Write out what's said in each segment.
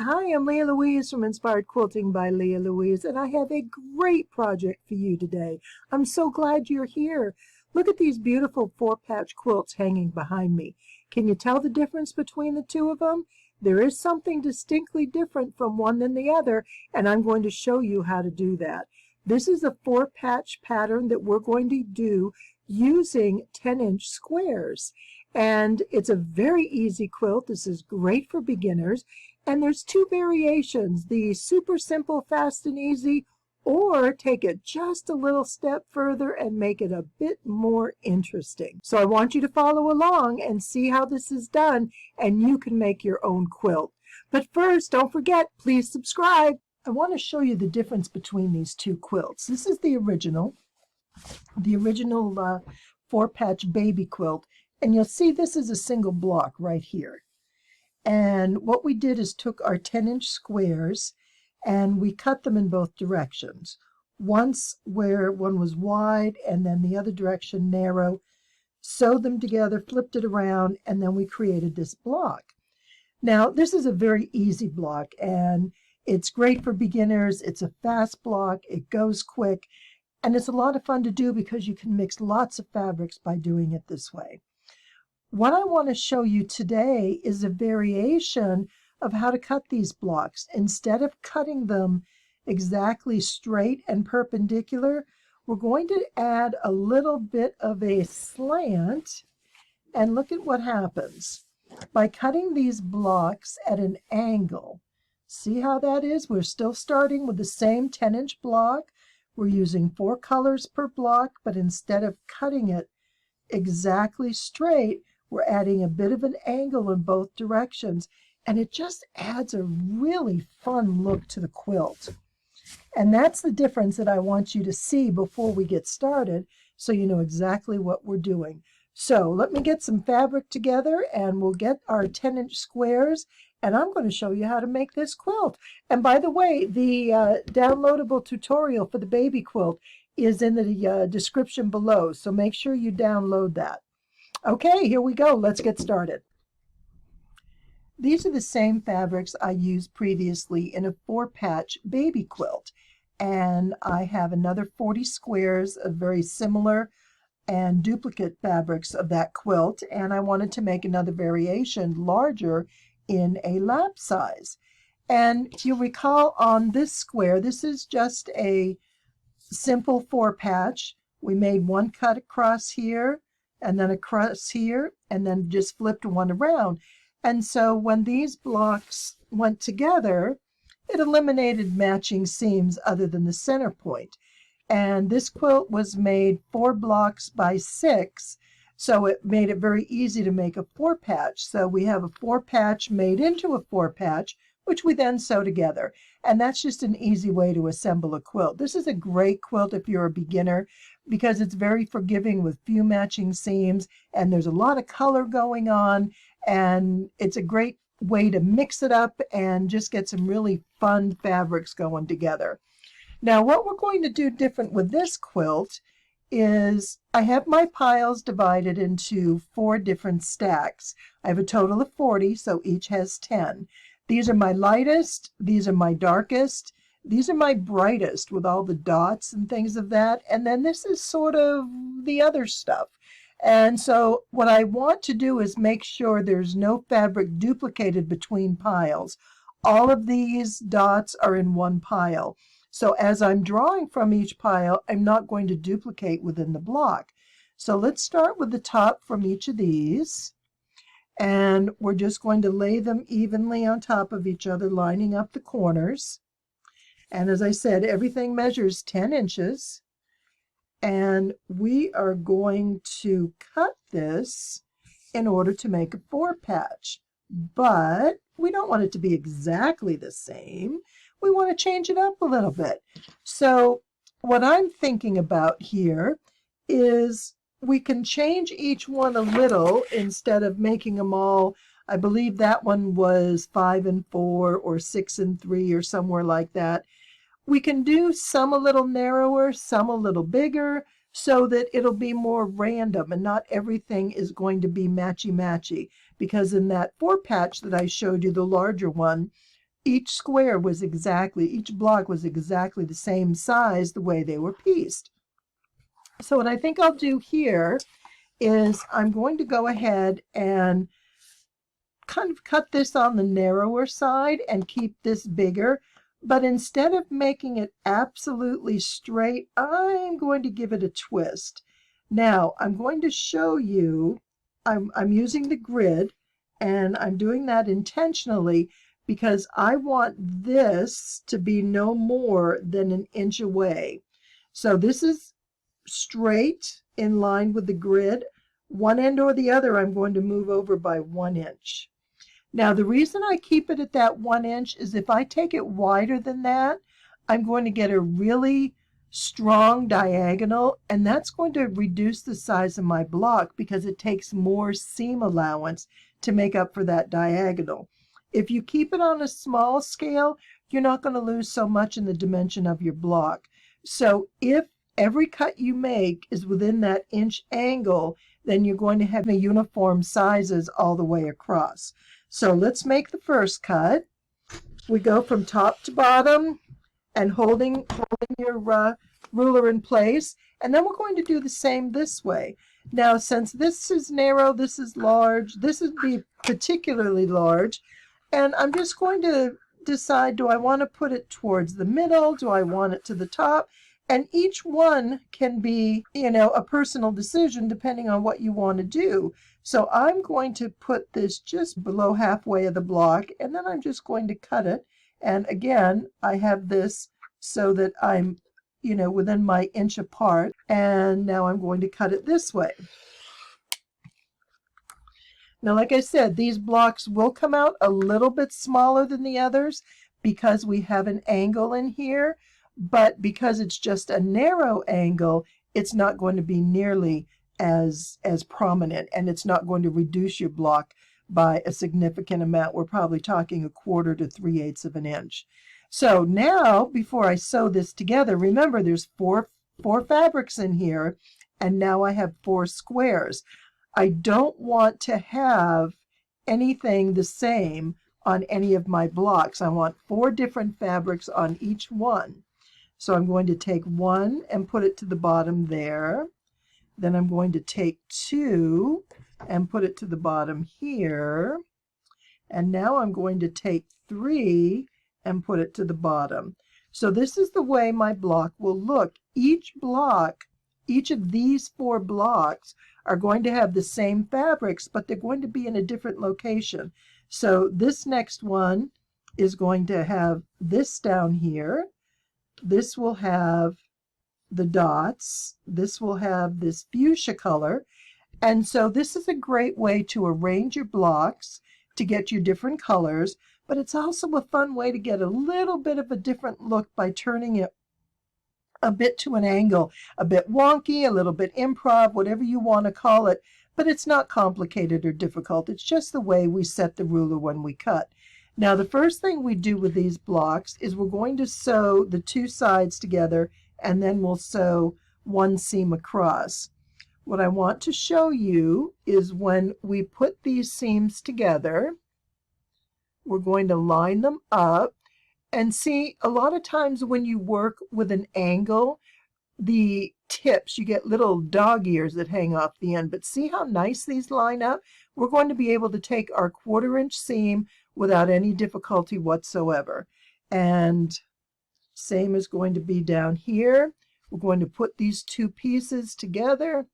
Hi, I'm Leah Louise from Inspired Quilting by Leah Louise, and I have a great project for you today. I'm so glad you're here. Look at these beautiful 4-patch quilts hanging behind me. Can you tell the difference between the two of them? There is something distinctly different from one than the other, and I'm going to show you how to do that. This is a 4-patch pattern that we're going to do using 10-inch squares. And it's a very easy quilt. This is great for beginners. And there's two variations, the super simple, fast and easy, or take it just a little step further and make it a bit more interesting. So I want you to follow along and see how this is done, and you can make your own quilt. But first, don't forget, please subscribe. I want to show you the difference between these two quilts. This is the original 4-patch baby quilt, and you'll see this is a single block right here. And what we did is took our 10-inch squares and we cut them in both directions. Once where one was wide and then the other direction narrow, sewed them together, flipped it around, and then we created this block. Now, this is a very easy block and it's great for beginners. It's a fast block, it goes quick, and it's a lot of fun to do because you can mix lots of fabrics by doing it this way. What I want to show you today is a variation of how to cut these blocks. Instead of cutting them exactly straight and perpendicular, we're going to add a little bit of a slant, and look at what happens. By cutting these blocks at an angle, see how that is? We're still starting with the same 10-inch block. We're using 4 colors per block, but instead of cutting it exactly straight, we're adding a bit of an angle in both directions, and it just adds a really fun look to the quilt. And that's the difference that I want you to see before we get started, so you know exactly what we're doing. So let me get some fabric together, and we'll get our 10-inch squares, and I'm going to show you how to make this quilt. And by the way, the downloadable tutorial for the baby quilt is in the description below, so make sure you download that. Okay, here we go. Let's get started. These are the same fabrics I used previously in a 4-patch baby quilt. And I have another 40 squares of very similar and duplicate fabrics of that quilt. And I wanted to make another variation larger in a lap size. And if you recall on this square, this is just a simple 4-patch. We made one cut across here, and then across here, and then just flipped one around. And so when these blocks went together, it eliminated matching seams other than the center point. And this quilt was made 4 blocks by 6, so it made it very easy to make a 4-patch. So we have a 4-patch made into a 4-patch, which we then sew together. And that's just an easy way to assemble a quilt. This is a great quilt if you're a beginner, because it's very forgiving with few matching seams, and there's a lot of color going on, and it's a great way to mix it up and just get some really fun fabrics going together. Now, what we're going to do different with this quilt is I have my piles divided into 4 different stacks. I have a total of 40, so each has 10. These are my lightest, these are my darkest, these are my brightest with all the dots and things of that, and then this is sort of the other stuff. And so what I want to do is make sure there's no fabric duplicated between piles. All of these dots are in one pile. So as I'm drawing from each pile, I'm not going to duplicate within the block. So let's start with the top from each of these. And we're just going to lay them evenly on top of each other, lining up the corners. And as I said, everything measures 10 inches. And we are going to cut this in order to make a 4-patch. But we don't want it to be exactly the same. We want to change it up a little bit. So what I'm thinking about here is we can change each one a little instead of making them all. I believe that one was 5 and 4 or 6 and 3 or somewhere like that. We can do some a little narrower, some a little bigger, so that it'll be more random and not everything is going to be matchy-matchy. Because in that 4-patch that I showed you, the larger one, each block was exactly the same size the way they were pieced. So what I think I'll do here is I'm going to go ahead and kind of cut this on the narrower side and keep this bigger. But instead of making it absolutely straight, I'm going to give it a twist. Now, I'm going to show you, I'm using the grid, and I'm doing that intentionally because I want this to be no more than 1 inch away. So this is straight in line with the grid. One end or the other, I'm going to move over by 1 inch. Now, the reason I keep it at that 1 inch is if I take it wider than that, I'm going to get a really strong diagonal, and that's going to reduce the size of my block because it takes more seam allowance to make up for that diagonal. If you keep it on a small scale, you're not going to lose so much in the dimension of your block. So if every cut you make is within that inch angle, then you're going to have the uniform sizes all the way across. So let's make the first cut. We go from top to bottom and holding your ruler in place, and then we're going to do the same this way. Now, since this is narrow, this is large, this would be particularly large, and I'm just going to decide, do I want to put it towards the middle? Do I want it to the top? And each one can be, a personal decision depending on what you want to do. So I'm going to put this just below halfway of the block, and then I'm just going to cut it. And again, I have this so that I'm, within my inch apart. And now I'm going to cut it this way. Now, like I said, these blocks will come out a little bit smaller than the others because we have an angle in here. But because it's just a narrow angle, it's not going to be nearly as prominent, and it's not going to reduce your block by a significant amount. We're probably talking 1/4 to 3/8 of an inch. So now, before I sew this together, remember there's four fabrics in here, and now I have 4 squares. I don't want to have anything the same on any of my blocks. I want 4 different fabrics on each one. So I'm going to take 1 and put it to the bottom there. Then I'm going to take 2 and put it to the bottom here. And now I'm going to take 3 and put it to the bottom. So this is the way my block will look. Each of these 4 blocks are going to have the same fabrics, but they're going to be in a different location. So this next one is going to have this down here. This will have the dots. This will have this fuchsia color. And so this is a great way to arrange your blocks to get your different colors, but it's also a fun way to get a little bit of a different look by turning it a bit to an angle, a bit wonky, a little bit improv, whatever you want to call it, but it's not complicated or difficult. It's just the way we set the ruler when we cut. Now, the first thing we do with these blocks is we're going to sew the 2 sides together, and then we'll sew 1 seam across. What I want to show you is when we put these seams together, we're going to line them up. And see, a lot of times when you work with an angle, the tips, you get little dog ears that hang off the end. But see how nice these line up? We're going to be able to take our 1/4 inch seam without any difficulty whatsoever. And same is going to be down here. We're going to put these 2 pieces together,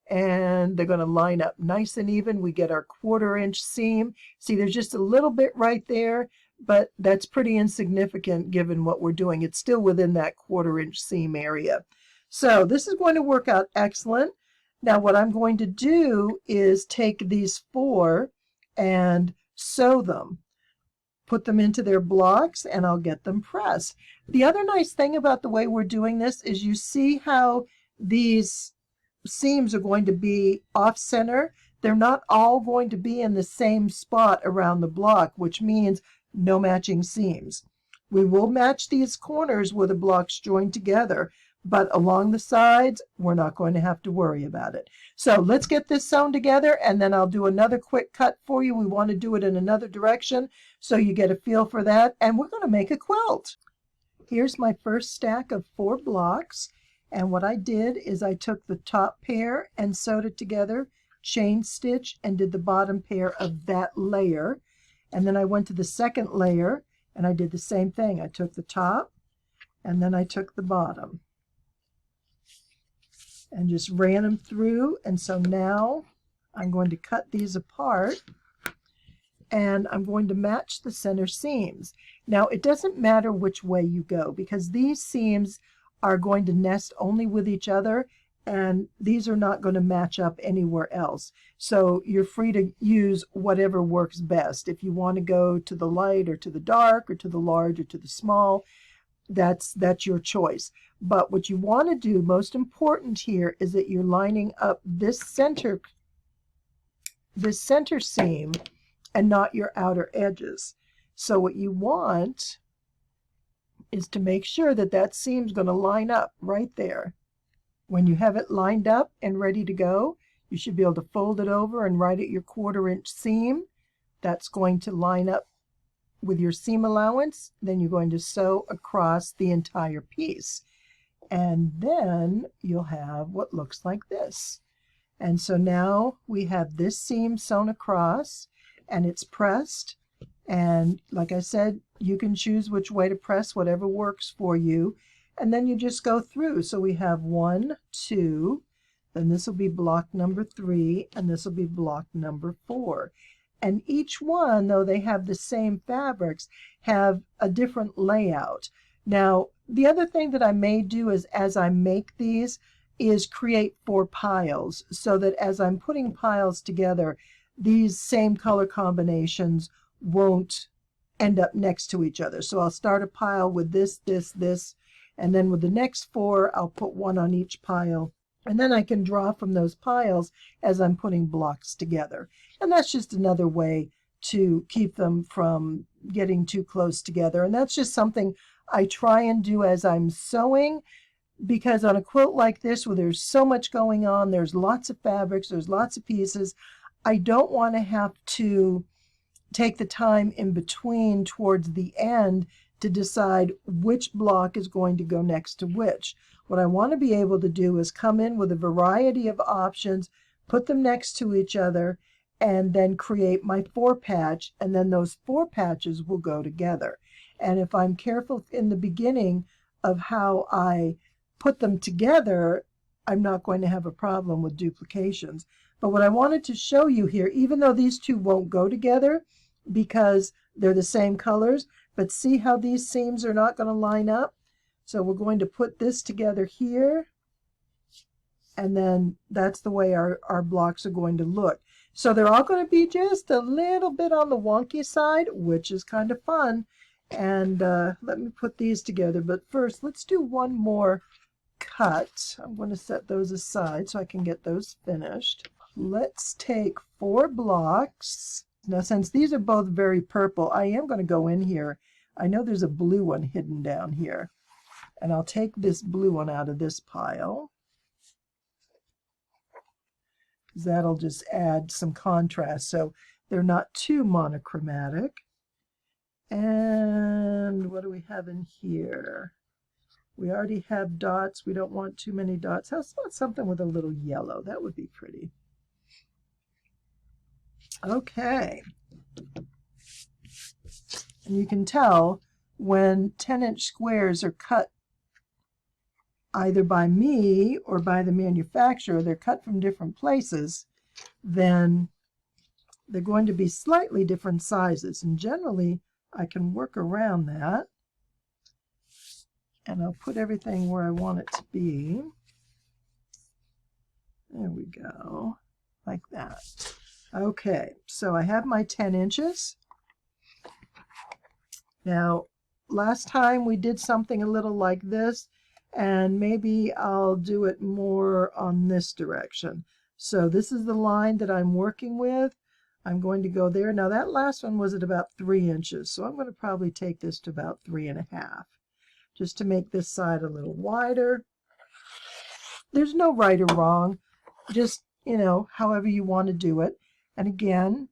and they're going to line up nice and even. We get our 1/4 inch seam. See, there's just a little bit right there, but that's pretty insignificant given what we're doing. It's still within that 1/4 inch seam area. So this is going to work out excellent. Now what I'm going to do is take these 4 and sew them, put them into their blocks, and I'll get them pressed. The other nice thing about the way we're doing this is you see how these seams are going to be off center. They're not all going to be in the same spot around the block, which means no matching seams. We will match these corners where the blocks join together, but along the sides, we're not going to have to worry about it. So let's get this sewn together, and then I'll do another quick cut for you. We want to do it in another direction so you get a feel for that, and we're going to make a quilt. Here's my first stack of 4 blocks, and what I did is I took the top pair and sewed it together, chain stitch, and did the bottom pair of that layer. And then I went to the second layer and I did the same thing. I took the top and then I took the bottom and just ran them through. And so now I'm going to cut these apart and I'm going to match the center seams. Now it doesn't matter which way you go because these seams are going to nest only with each other, and these are not going to match up anywhere else. So you're free to use whatever works best. If you want to go to the light or to the dark or to the large or to the small, that's your choice. But what you want to do, most important here, is that you're lining up this center seam and not your outer edges. So what you want is to make sure that that seam's going to line up right there. When you have it lined up and ready to go, you should be able to fold it over and right at your 1/4 inch seam. That's going to line up with your seam allowance. Then you're going to sew across the entire piece. And then you'll have what looks like this. And so now we have this seam sewn across and it's pressed. And like I said, you can choose which way to press, whatever works for you. And then you just go through. So we have 1, 2, then this will be block number 3, and this will be block number 4. And each one, though they have the same fabrics, have a different layout. Now, the other thing that I may do is, as I make these, is create 4 piles, so that as I'm putting piles together, these same color combinations won't end up next to each other. So I'll start a pile with this, this, this, and then with the next 4, I'll put 1 on each pile. And then I can draw from those piles as I'm putting blocks together. And that's just another way to keep them from getting too close together. And that's just something I try and do as I'm sewing, because on a quilt like this, where there's so much going on, there's lots of fabrics, there's lots of pieces, I don't want to have to take the time in between towards the end to decide which block is going to go next to which. What I want to be able to do is come in with a variety of options, put them next to each other, and then create my 4 patch, and then those 4 patches will go together. And if I'm careful in the beginning of how I put them together, I'm not going to have a problem with duplications. But what I wanted to show you here, even though these two won't go together because they're the same colors, but see how these seams are not going to line up? So we're going to put this together here, and then that's the way our blocks are going to look. So they're all going to be just a little bit on the wonky side, which is kind of fun. And let me put these together. But first, let's do one more cut. I'm going to set those aside so I can get those finished. Let's take 4 blocks. Now, since these are both very purple, I am going to go in here. I know there's a blue one hidden down here. And I'll take this blue one out of this pile. That'll just add some contrast, so they're not too monochromatic. And what do we have in here? We already have dots. We don't want too many dots. How about something with a little yellow? That would be pretty. Okay. And you can tell when 10-inch squares are cut either by me or by the manufacturer, they're cut from different places, then they're going to be slightly different sizes. And generally, I can work around that. And I'll put everything where I want it to be. There we go, like that. Okay, so I have my 10 inches. Now, last time we did something a little like this, and maybe I'll do it more on this direction. So this is the line that I'm working with. I'm going to go there. Now that last one was at about 3 inches, so I'm going to probably take this to about 3.5, just to make this side a little wider. There's no right or wrong, just, you know, however you want to do it. And again,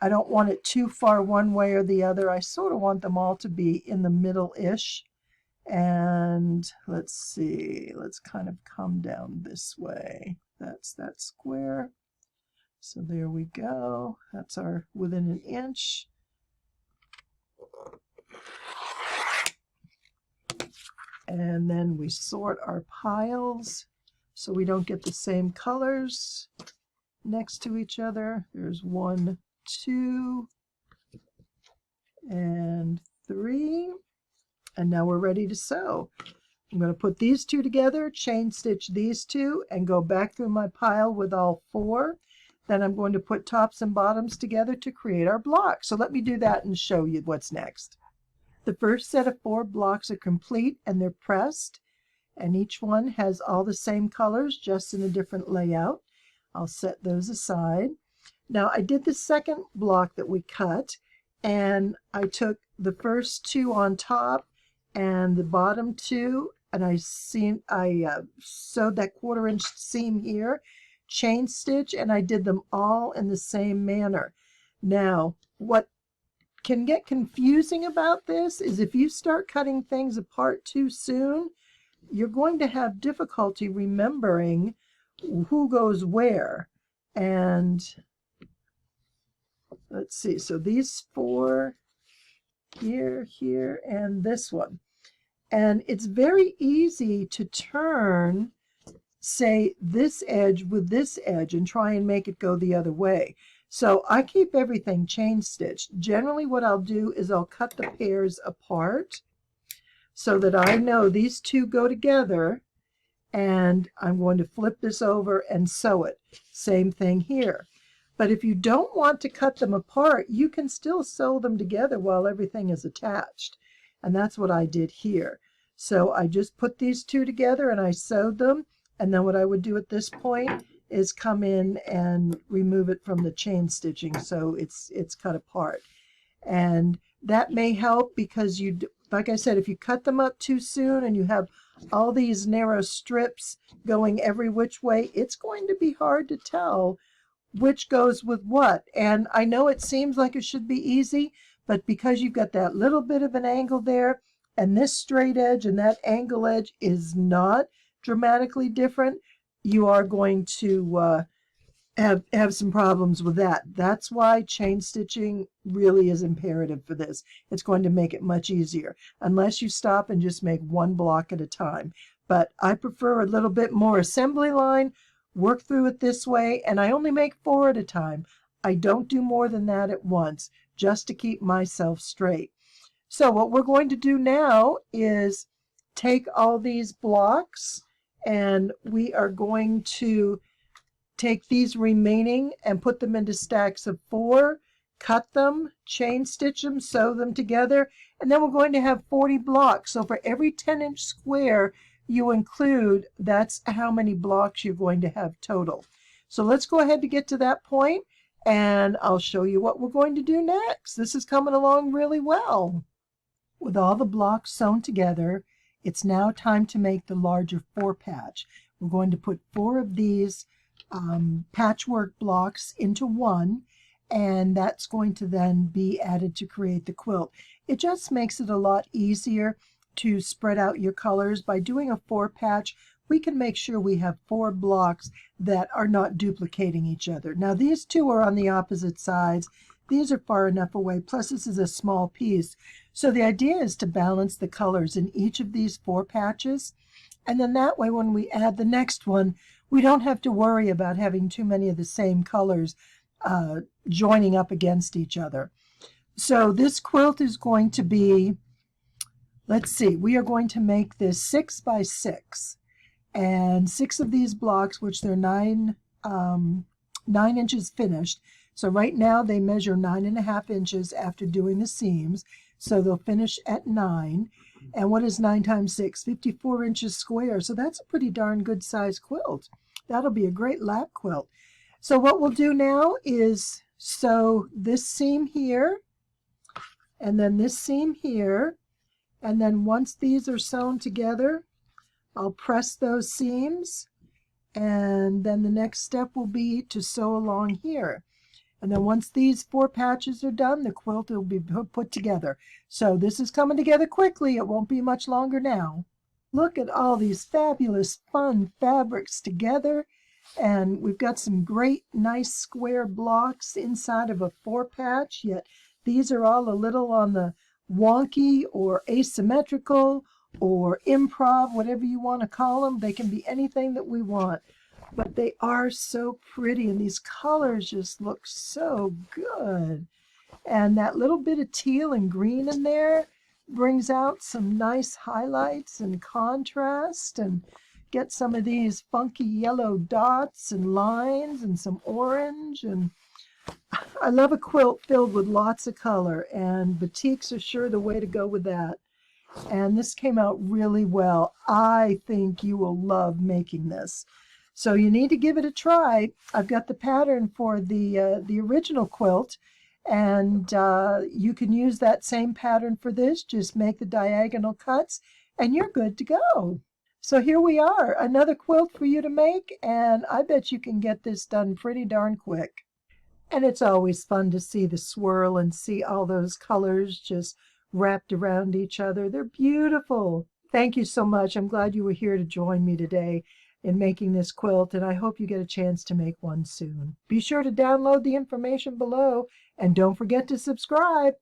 I don't want it too far one way or the other. I sort of want them all to be in the middle-ish. And let's see, let's kind of come down this way. That's that square. So there we go. That's our within an inch. And then we sort our piles so we don't get the same colors next to each other. There's 1, 2, and 3. And now we're ready to sew. I'm going to put these two together, chain stitch these two, and go back through my pile with all 4. Then I'm going to put tops and bottoms together to create our block. So let me do that and show you what's next. The first set of 4 blocks are complete and they're pressed, and each one has all the same colors, just in a different layout. I'll set those aside. Now I did the second block that we cut, and I took the first 2 on top and the bottom 2, and I sewed that 1/4 inch seam here, chain stitch, and I did them all in the same manner. Now, what can get confusing about this is if you start cutting things apart too soon, you're going to have difficulty remembering who goes where. And let's see, so these 4 here, here, and this one. And it's very easy to turn, say, this edge with this edge and try and make it go the other way. So I keep everything chain stitched. Generally what I'll do is I'll cut the pairs apart so that I know these 2 go together, and I'm going to flip this over and sew it. Same thing here. But if you don't want to cut them apart, you can still sew them together while everything is attached. And that's what I did here. So I just put these 2 together and I sewed them. And then what I would do at this point is come in and remove it from the chain stitching so it's cut apart. And that may help because like I said, if you cut them up too soon and you have all these narrow strips going every which way, it's going to be hard to tell which goes with what. And I know it seems like it should be easy, but because you've got that little bit of an angle there, and this straight edge and that angle edge is not dramatically different, you are going to have some problems with that. That's why chain stitching really is imperative for this. It's going to make it much easier, unless you stop and just make 1 block at a time. But I prefer a little bit more assembly line, work through it this way, and I only make 4 at a time. I don't do more than that at once, just to keep myself straight. So what we're going to do now is take all these blocks, and we are going to take these remaining and put them into stacks of 4, cut them, chain stitch them, sew them together, and then we're going to have 40 blocks. So for every 10-inch square you include, that's how many blocks you're going to have total. So let's go ahead to get to that point, and I'll show you what we're going to do next. This is coming along really well. With all the blocks sewn together, it's now time to make the larger 4 patch. We're going to put 4 of these patchwork blocks into one, and that's going to then be added to create the quilt. It just makes it a lot easier to spread out your colors. By doing a 4 patch, we can make sure we have 4 blocks that are not duplicating each other. Now these 2 are on the opposite sides. These are far enough away, plus this is a small piece. So the idea is to balance the colors in each of these 4 patches, and then that way when we add the next one, we don't have to worry about having too many of the same colors joining up against each other. So this quilt is going to be, let's see, we are going to make this 6 by 6. And 6 of these blocks, which they're 9 inches finished. So right now they measure 9.5 inches after doing the seams. So they'll finish at 9. And what is 9 times 6? 54 inches square. So that's a pretty darn good size quilt. That'll be a great lap quilt. So what we'll do now is sew this seam here, and then this seam here, and then once these are sewn together, I'll press those seams And then the next step will be to sew along here. And then once these 4 patches are done, the quilt will be put together. So this is coming together quickly. It won't be much longer now. Look at all these fabulous, fun fabrics together. And we've got some great, nice square blocks inside of a 4-patch, yet these are all a little on the wonky or asymmetrical or improv, whatever you want to call them. They can be anything that we want. But they are so pretty, and these colors just look so good. And that little bit of teal and green in there brings out some nice highlights and contrast, and get some of these funky yellow dots and lines and some orange. And I love a quilt filled with lots of color, and batiks are sure the way to go with that. And this came out really well. I think you will love making this. So you need to give it a try. I've got the pattern for the original quilt, and you can use that same pattern for this. Just make the diagonal cuts, and you're good to go. So here we are, another quilt for you to make, and I bet you can get this done pretty darn quick. And it's always fun to see the swirl and see all those colors just wrapped around each other. They're beautiful. Thank you so much. I'm glad you were here to join me today in making this quilt, and I hope you get a chance to make one soon. Be sure to download the information below, and don't forget to subscribe.